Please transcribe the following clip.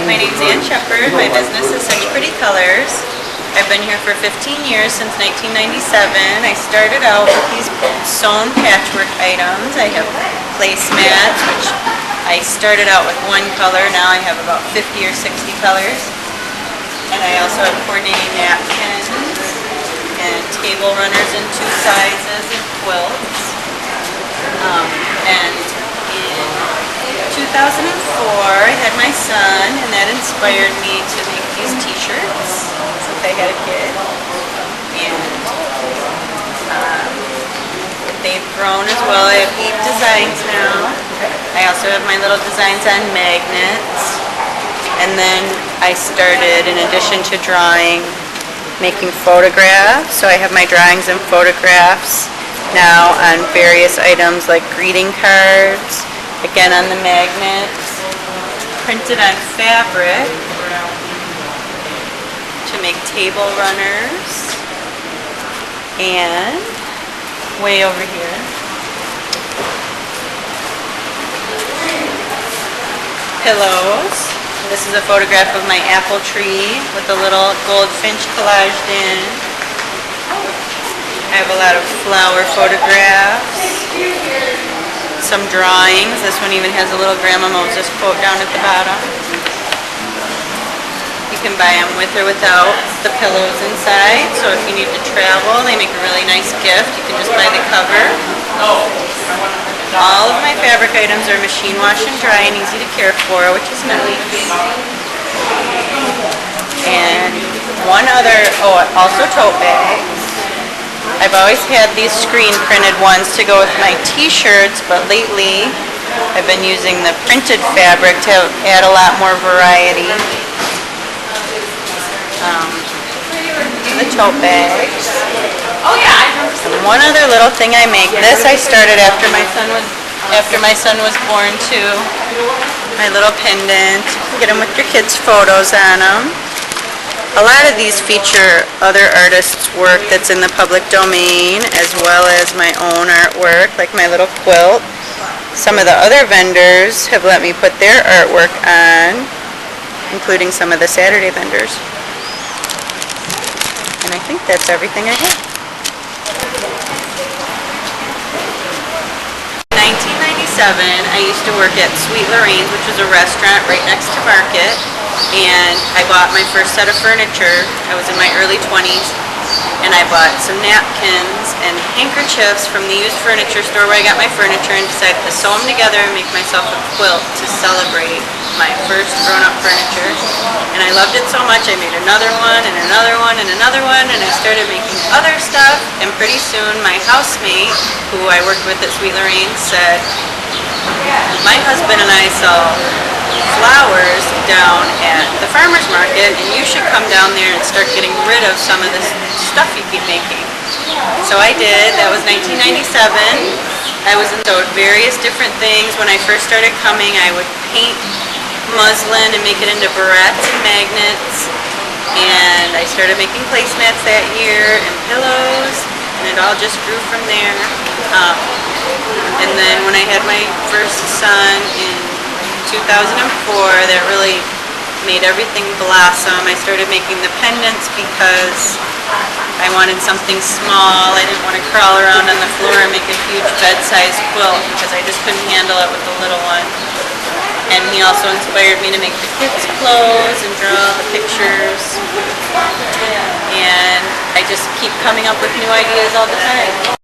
my name's Sheppard. My business is Such Pretty Colors. I've been here for 15 years, since 1997. I started out with these sewn patchwork items. I have placemats, which I started out with one color. Now I have about 50 or 60 colors. And I also have coordinating napkins and table runners in 2 sizes and quilts. And in 2004, I had my son, and that inspired me to make these t-shirts since I had a kid. And they've grown as well. I have 8 designs now. I also have my little designs on magnets. And then I started, in addition to drawing, making photographs. So I have my drawings and photographs now on various items like greeting cards, again on the magnets, printed on fabric to make table runners, and way over here, pillows. This is a photograph of my apple tree with a little goldfinch collaged in. I have a lot of flower photographs, some drawings. This one even has a little Grandma Moses quote down at the bottom. You can buy them with or without the pillows inside, so if you need to travel, they make a really nice gift. You can just buy the cover. All of my fabric items are machine wash and dry and easy to care for, which is nice. And one other, also tote bags. I've always had these screen printed ones to go with my t-shirts, but lately I've been using the printed fabric to add a lot more variety to the tote bags. And one other little thing I make. This I started after my son was born too. My little pendant. Get them with your kids' photos on them. A lot of these feature other artists' work that's in the public domain, as well as my own artwork, like my little quilt. Some of the other vendors have let me put their artwork on, including some of the Saturday vendors. And I think that's everything I have. 1997, I used to work at Sweet Lorraine's, which was a restaurant right next to Market, and I bought my first set of furniture. I was in my early 20s, and I bought some napkins and handkerchiefs from the used furniture store where I got my furniture, and decided to sew them together and make myself a quilt to celebrate my first grown-up furniture. And I loved it so much, I made another one and another one and another one, and I started making other stuff, and pretty soon my housemate, who I worked with at Sweet Lorraine's, said, "My husband and I sell flowers down at the farmer's market, and you should come down there and start getting rid of some of this stuff you keep making." So I did. That was 1997. I was into various different things. When I first started coming, I would paint muslin and make it into barrettes and magnets, and I started making placemats that year and pillows, and it all just grew from there. And then when I had my first son in 2004, that really made everything blossom. I started making the pendants because I wanted something small. I didn't want to crawl around on the floor and make a huge bed-sized quilt because I just couldn't handle it with the little one. And he also inspired me to make the kids' clothes and draw the pictures. And I just keep coming up with new ideas all the time.